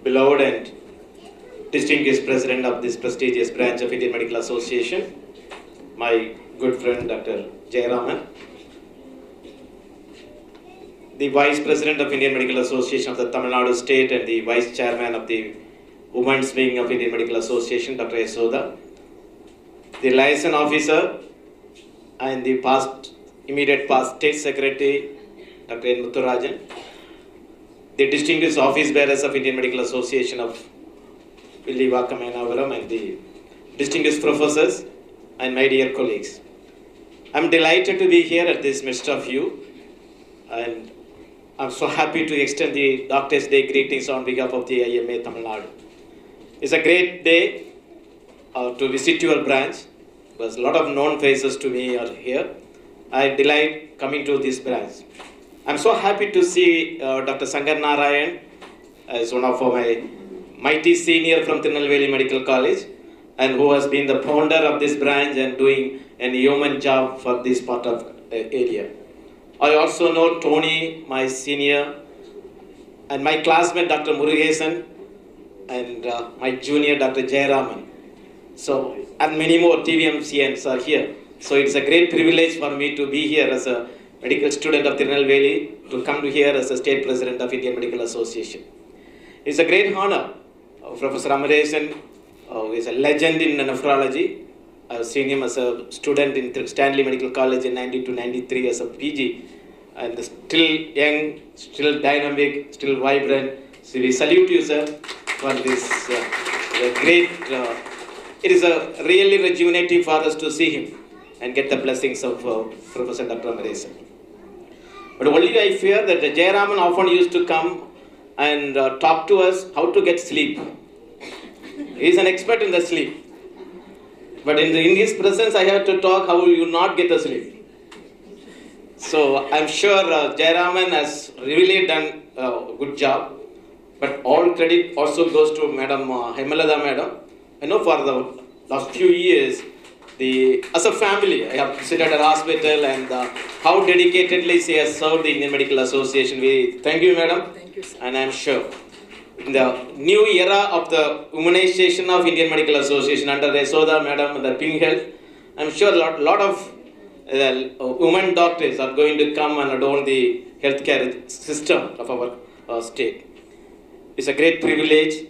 beloved and distinguished president of this prestigious branch of Indian Medical Association, my good friend Dr. Jayalal, the vice president of Indian Medical Association of the Tamil Nadu state and the vice chairman of the women's wing of Indian Medical Association, Dr. Yasoda, the liaison officer and the immediate past state secretary, Dr. N. Muthurajan, the distinguished office bearers of Indian Medical Association of Villivakamenavaram, and the distinguished professors and my dear colleagues. I'm delighted to be here at this midst of you, and I'm so happy to extend the Doctor's Day greetings on behalf of the IMA Tamil Nadu. It's a great day to visit your branch, because a lot of known faces to me are here. I delight coming to this branch. I'm so happy to see Dr. Sangar Narayan as one of my mighty senior from Tirunelveli Medical College, and who has been the founder of this branch and doing an yeoman job for this part of the area. I also know Tony, my senior, and my classmate Dr. Murugesan, and my junior Dr. Jayaraman. So, and many more TVMCNs are here. So it's a great privilege for me to be here as a medical student of Tirunelveli, to come here as a state president of Indian Medical Association. It's a great honor. Professor Amaresan is a legend in nephrology. I've seen him as a student in Stanley Medical College in 92-93 as a PG, and still young, still dynamic, still vibrant. So we salute you, sir, for this great. It is a really rejuvenating for us to see him and get the blessings of Professor Dr. Amaresan. But only I fear that Jayaraman often used to come and talk to us how to get sleep. He is an expert in the sleep. But in his presence, I have to talk how you not get asleep. So I'm sure Jayaraman has really done a good job. But all credit also goes to Madam Hemalada Madam. I know for the last few years, as a family, I have visited her hospital, and how dedicatedly she has served the Indian Medical Association. We thank you, Madam. Thank you, sir. And I'm sure in the new era of the womanization of Indian Medical Association under Yasoda Madam and the Pink Health, I'm sure a lot of women doctors are going to come and adorn the healthcare system of our state. It's a great privilege.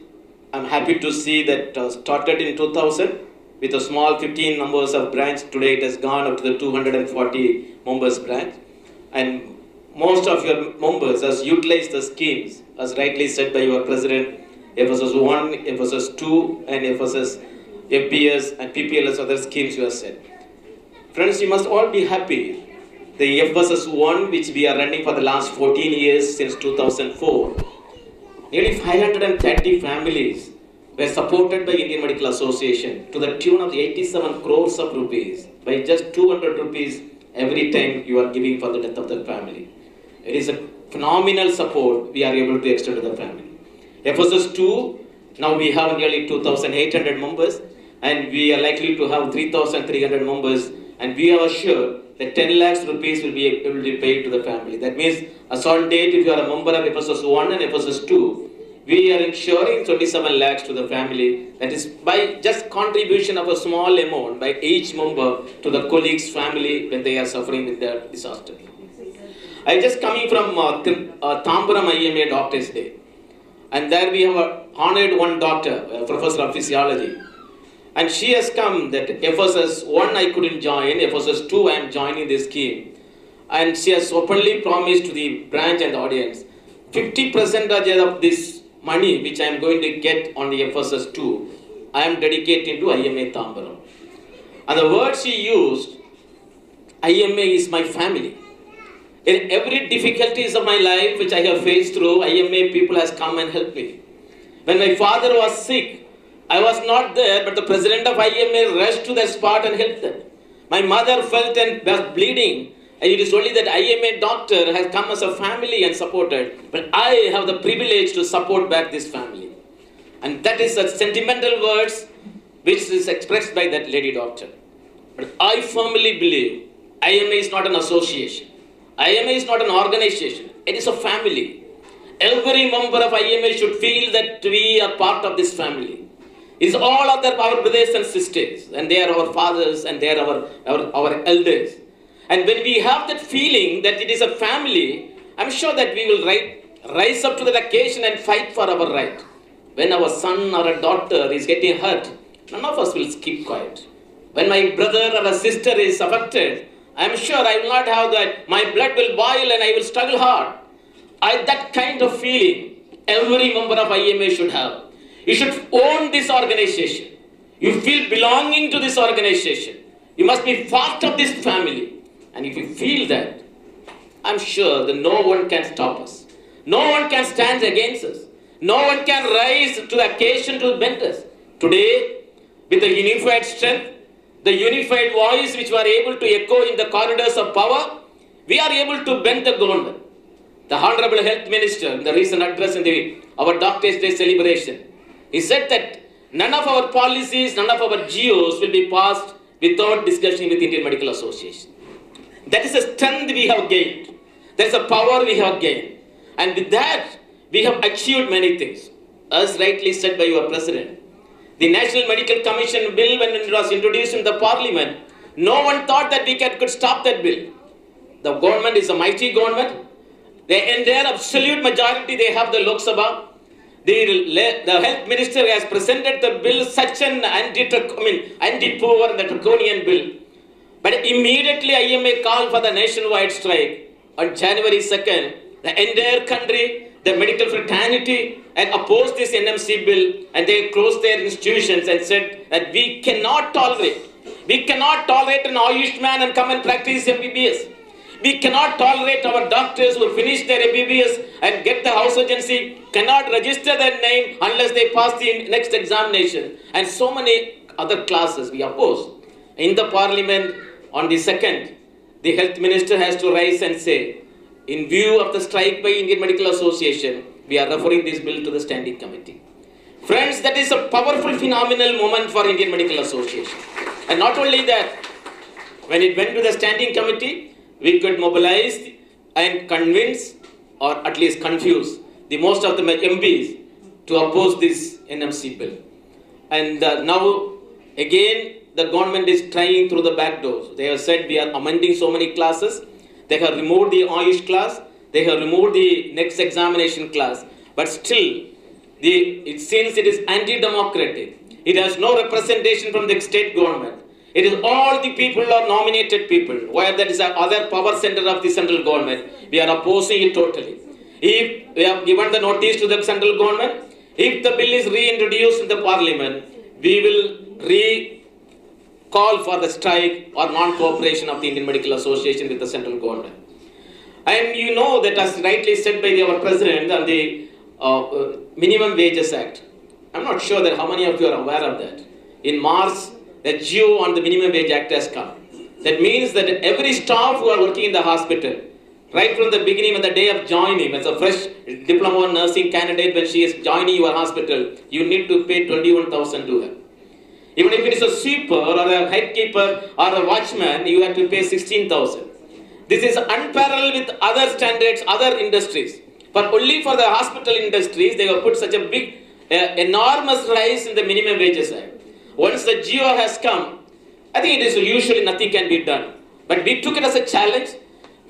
I'm happy to see that started in 2000 with a small 15 members of branch. Today it has gone up to the 240 members branch. And most of your members has utilized the schemes, as rightly said by your president, FSS 1, FSS 2, and FSS, FBS, and PPLS, other schemes you have said. Friends, you must all be happy. The FSS 1, which we are running for the last 14 years since 2004, nearly 530 families were supported by Indian Medical Association to the tune of 87 crores of rupees by just 200 rupees every time you are giving for the death of the family. It is a phenomenal support we are able to extend to the family. FSS 2, now we have nearly 2,800 members, and we are likely to have 3,300 members, and we are sure that 10 lakhs rupees will be able to be paid to the family. That means, as on date, if you are a member of FSS 1 and FSS 2, we are ensuring 27 lakhs to the family. That is by just contribution of a small amount by each member to the colleague's family when they are suffering with their disaster. I am just coming from Tambaram IMA Doctor's Day. And there we have honored one doctor, professor of physiology. And she has come that FSS 1 I couldn't join, FSS 2 I am joining this scheme. And she has openly promised to the branch and the audience, 50% of this money which I am going to get on the FSS 2, I am dedicating to IMA Tambaram. And the word she used, IMA is my family. In every difficulties of my life which I have faced through, IMA people has come and helped me. When my father was sick, I was not there, but the president of IMA rushed to the spot and helped them. My mother felt and was bleeding, and it is only that IMA doctor has come as a family and supported, but I have the privilege to support back this family. And that is the sentimental words which is expressed by that lady doctor. But I firmly believe IMA is not an association. IMA is not an organization. It is a family. Every member of IMA should feel that we are part of this family. It's all of our brothers and sisters, and they are our fathers, and they are our elders. And when we have that feeling that it is a family, I'm sure that we will rise up to the occasion and fight for our right. When our son or a daughter is getting hurt, none of us will keep quiet. When my brother or a sister is affected, I'm sure I will not have that. My blood will boil and I will struggle hard. That kind of feeling, every member of IMA should have. You should own this organization. You feel belonging to this organization. You must be part of this family. And if you feel that, I'm sure that no one can stop us. No one can stand against us. No one can rise to the occasion to bend us. Today, with the unified strength, the unified voice which we are able to echo in the corridors of power, we are able to bend the government. The Honorable Health Minister, in the recent address in our Doctors' Day celebration, he said that none of our policies, none of our GOs will be passed without discussion with Indian Medical Association. That is a strength we have gained. That is a power we have gained. And with that, we have achieved many things. As rightly said by your President, the National Medical Commission bill, when it was introduced in the Parliament, no one thought that we could stop that bill. The government is a mighty government. In their absolute majority, they have the Lok Sabha. The Health Minister has presented the bill such an anti-poor and the draconian bill. But immediately IMA called for the nationwide strike. On January 2nd, the entire country, the medical fraternity, had opposed this NMC bill, and they closed their institutions and said that we cannot tolerate an Ayush man and come and practice MBBS. We cannot tolerate our doctors who finish their MBBS and get the house urgency, cannot register their name unless they pass the next examination. And so many other classes we oppose. In the Parliament, on the 2nd, the Health Minister has to rise and say, in view of the strike by Indian Medical Association, we are referring this bill to the Standing Committee. Friends, that is a powerful, phenomenal moment for Indian Medical Association. And not only that, when it went to the Standing Committee, we could mobilize and convince, or at least confuse, the most of the MPs to oppose this NMC bill. And now, again, the government is trying through the back doors. They have said we are amending so many classes. They have removed the Ayush class. They have removed the next examination class. But still, since it is anti-democratic, it has no representation from the state government. It is all the people are nominated people, where that is other power center of the central government. We are opposing it totally. If we have given the notice to the central government, if the bill is reintroduced in the Parliament, we will call for the strike or non-cooperation of the Indian Medical Association with the central government. And you know that, as rightly said by our President, on the Minimum Wages Act, I'm not sure that how many of you are aware of that. In March, the GO on the Minimum Wage Act has come. That means that every staff who are working in the hospital, right from the beginning, on the day of joining, as a fresh diploma nursing candidate, when she is joining your hospital, you need to pay 21,000 to her. Even if it is a sweeper or a head keeper or a watchman, you have to pay 16,000. This is unparalleled with other standards, other industries. But only for the hospital industries, they have put such a big, enormous rise in the Minimum Wages Act. Once the GO has come, I think it is usually nothing can be done. But we took it as a challenge.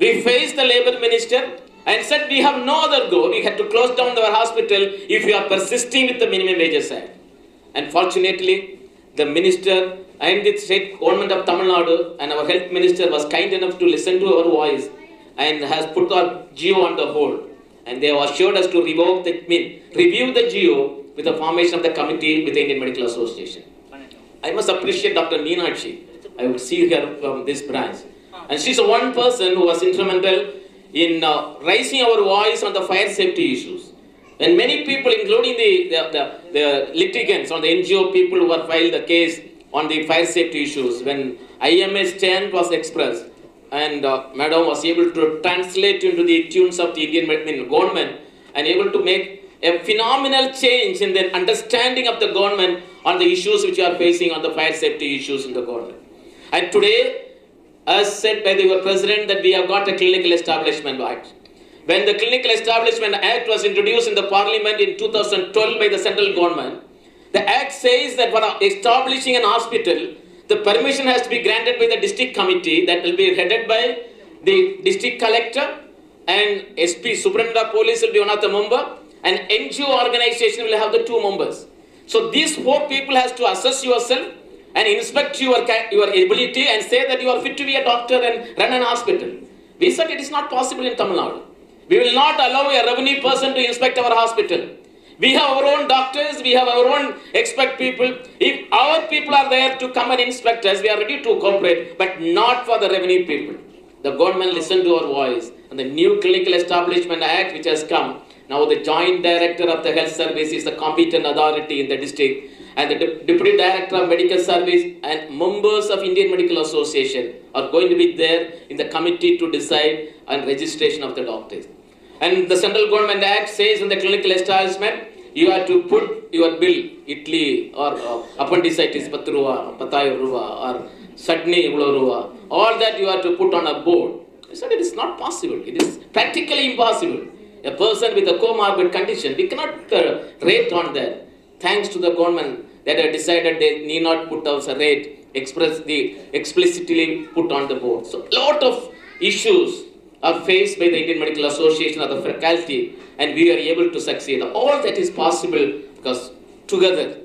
We faced the Labour Minister and said we have no other go. We had to close down our hospital if we are persisting with the Minimum Wages Act. And fortunately, the Minister and the state government of Tamil Nadu and our Health Minister was kind enough to listen to our voice and has put our GO on the hold. And they have assured us to review the GO with the formation of the committee with the Indian Medical Association. I must appreciate Dr. Meenakshi. I would see her from this branch. And she's the one person who was instrumental in raising our voice on the fire safety issues. And many people, including the litigants or the NGO people who have filed the case on the fire safety issues, when IMA's stand was expressed, and Madam was able to translate into the tunes of the Indian government and able to make a phenomenal change in the understanding of the government on the issues which are facing on the fire safety issues in the government. And today, as said by the President, that we have got a clinical establishment act. When the Clinical Establishment Act was introduced in the Parliament in 2012 by the central government, the Act says that for establishing an hospital, the permission has to be granted by the district committee that will be headed by the district collector, and SP, Superintendent of Police, will be one of the members, and NGO organization will have the 2 members. So these 4 people has to assess yourself and inspect your ability and say that you are fit to be a doctor and run an hospital. We said it is not possible in Tamil Nadu. We will not allow a revenue person to inspect our hospital. We have our own doctors, we have our own expert people. If our people are there to come and inspect us, we are ready to cooperate, but not for the revenue people. The government listened to our voice, and the new Clinical Establishment Act which has come, now the Joint Director of the Health Service is the competent authority in the district, and the Deputy Director of Medical Service and members of Indian Medical Association are going to be there in the committee to decide on registration of the doctors. And the Central Government Act says in the clinical establishment, you have to put your bill, Italy or appendicitis, 10 ruwa, 10 ruwa, or Sudney, ruwa, all that you have to put on a board. I said it is not possible. It is practically impossible. A person with a comorbid condition, we cannot rate on that. Thanks to the government that have decided they need not put out a rate, explicitly put on the board. So a lot of issues are faced by the Indian Medical Association or the faculty, and we are able to succeed. All that is possible because together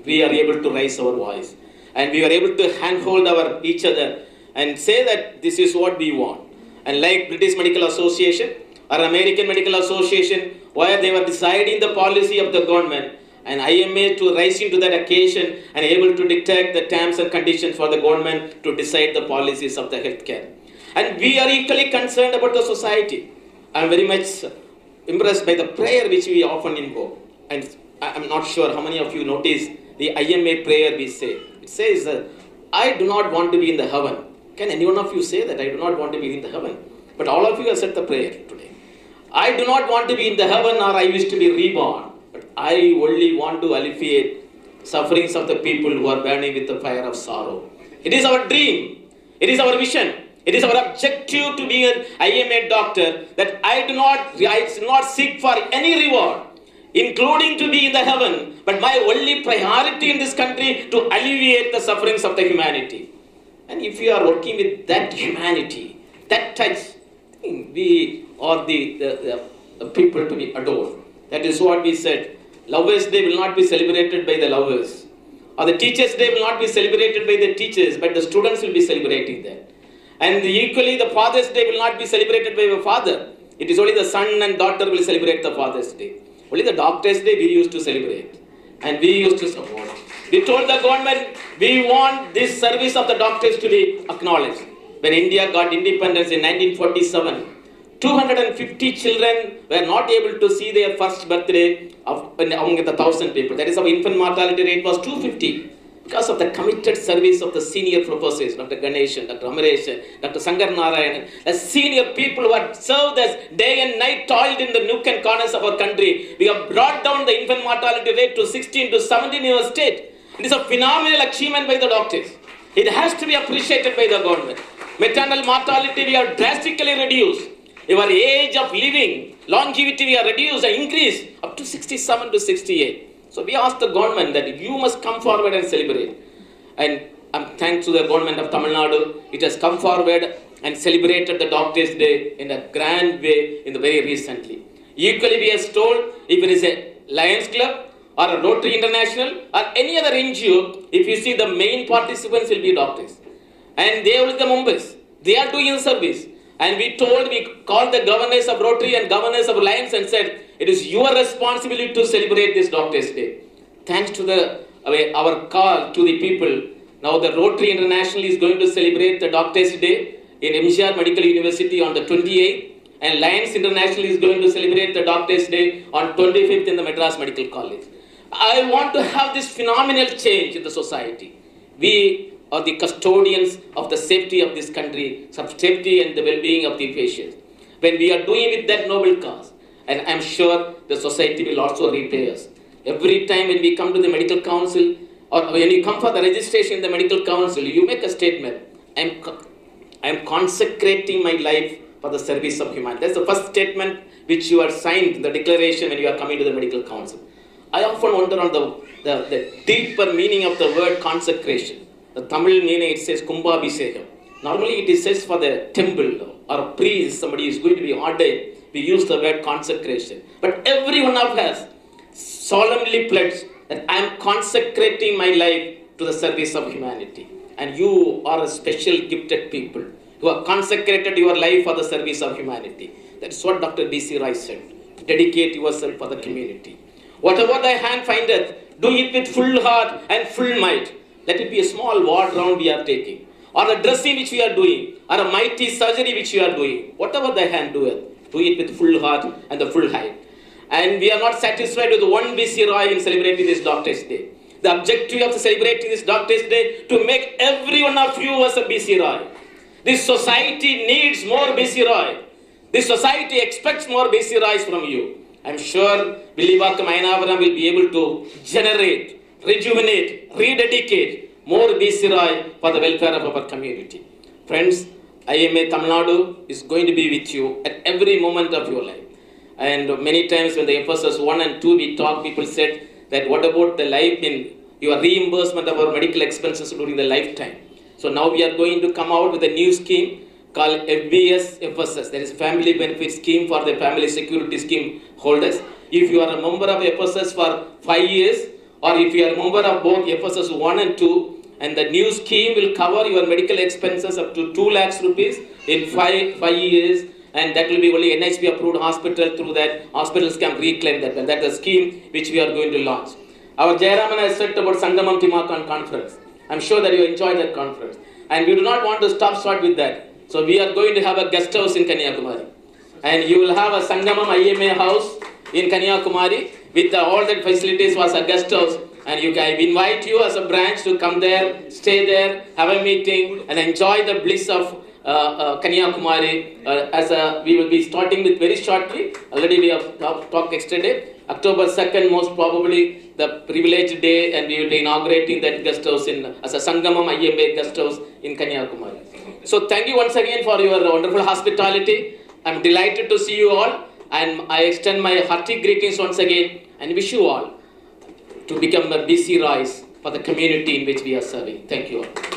we are able to raise our voice, and we are able to handhold each other and say that this is what we want. And like British Medical Association or American Medical Association, where they were deciding the policy of the government, and IMA to rise into that occasion and able to dictate the terms and conditions for the government to decide the policies of the healthcare. And we are equally concerned about the society. I am very much impressed by the prayer which we often invoke. And I am not sure how many of you notice the IMA prayer we say. It says, I do not want to be in the heaven. Can any one of you say that? I do not want to be in the heaven. But all of you have said the prayer today. I do not want to be in the heaven, or I wish to be reborn. But I only want to alleviate sufferings of the people who are burning with the fire of sorrow. It is our dream. It is our vision. It is our objective to be an IMA doctor, that I do not seek for any reward, including to be in the heaven, but my only priority in this country to alleviate the sufferings of the humanity. And if you are working with that humanity, that touch, we are the people to be adored. That is what we said. Lovers' Day will not be celebrated by the lovers. Or the Teachers' Day will not be celebrated by the teachers, but the students will be celebrating that. And equally, the Father's Day will not be celebrated by the father. It is only the son and daughter will celebrate the Father's Day. Only the Doctor's Day we used to celebrate. And we used to support. We told the government, we want this service of the doctors to be acknowledged. When India got independence in 1947, 250 children were not able to see their first birthday among the 1,000 people. That is, our infant mortality rate was 250. Because of the committed service of the senior professors, Dr. Ganeshan, Dr. Amaresh, Dr. Sankar Narayan, the senior people who have served us day and night, toiled in the nook and corners of our country, we have brought down the infant mortality rate to 16 to 17 in our state. It is a phenomenal achievement by the doctors. It has to be appreciated by the government. Maternal mortality we have drastically reduced. Your age of living, longevity we have reduced and increased up to 67 to 68. So we asked the government that you must come forward and celebrate. And thanks to the government of Tamil Nadu, it has come forward and celebrated the Doctors' Day in a grand way in the very recently. Equally, we are told if it is a Lions Club or a Rotary International or any other NGO, if you see the main participants will be doctors. And they will be the members. They are doing service. And we called the governors of Rotary and governors of Lions and said, it is your responsibility to celebrate this Doctors' Day. Thanks to our call to the people, now the Rotary International is going to celebrate the Doctors' Day in MGR Medical University on the 28th, and Lions International is going to celebrate the Doctors' Day on 25th in the Madras Medical College. I want to have this phenomenal change in the society. We are the custodians of the safety of this country, safety and the well-being of the patients. When we are doing with that noble cause, and I'm sure the society will also repay us. Every time when we come to the medical council, or when you come for the registration in the medical council, you make a statement, I'm consecrating my life for the service of humanity. That's the first statement which you are signed, the declaration when you are coming to the medical council. I often wonder on the deeper meaning of the word consecration. The Tamil meaning, it says Kumbhabhishekam. Normally it is says for the temple or a priest, somebody is going to be ordained. We use the word consecration. But every one of us solemnly pledged that I am consecrating my life to the service of humanity. And you are a special gifted people who have consecrated your life for the service of humanity. That's what Dr. B.C. Roy said. Dedicate yourself for the community. Whatever thy hand findeth, do it with full heart and full might. Let it be a small ward round we are taking, or a dressing which we are doing, or a mighty surgery which we are doing. Whatever thy hand doeth, do it with full heart and the full height. And we are not satisfied with one B.C. Roy in celebrating this Doctor's Day. The objective of celebrating this Doctor's Day to make every one of you as a B.C. Roy. This society needs more B.C. Roy. This society expects more B.C. Roys from you. I'm sure Villivakam Ayanapuram will be able to generate, rejuvenate, rededicate more B.C. Roy for the welfare of our community. Friends, IMA Tamil Nadu is going to be with you at every moment of your life. And many times when the FSS 1 and 2 we talked, people said that what about the life in your reimbursement of our medical expenses during the lifetime. So now we are going to come out with a new scheme called FBS FSS. That is Family Benefit Scheme for the Family Security Scheme holders. If you are a member of FSS for 5 years, or if you are a member of both FSS 1 and 2, and the new scheme will cover your medical expenses up to 2 lakhs rupees in 5 years, and that will be only NHP approved hospital. Through that, hospitals can reclaim that. And that's the scheme which we are going to launch. Our Jayaraman has said about Sangamam Timakan conference. I'm sure that you enjoyed that conference. And we do not want to stop short with that. So we are going to have a guest house in Kanyakumari. And you will have a Sangamam IMA house in Kanyakumari with all that facilities was a guest house. And I invite you as a branch to come there, stay there, have a meeting, and enjoy the bliss of Kanyakumari. We will be starting with very shortly. Already we have talked yesterday. October 2nd, most probably the privileged day, and we will be inaugurating that guest house as a Sangamam IMA guest house in Kanyakumari. So thank you once again for your wonderful hospitality. I'm delighted to see you all, and I extend my hearty greetings once again and wish you all to become the BC Roys for the community in which we are serving. Thank you all.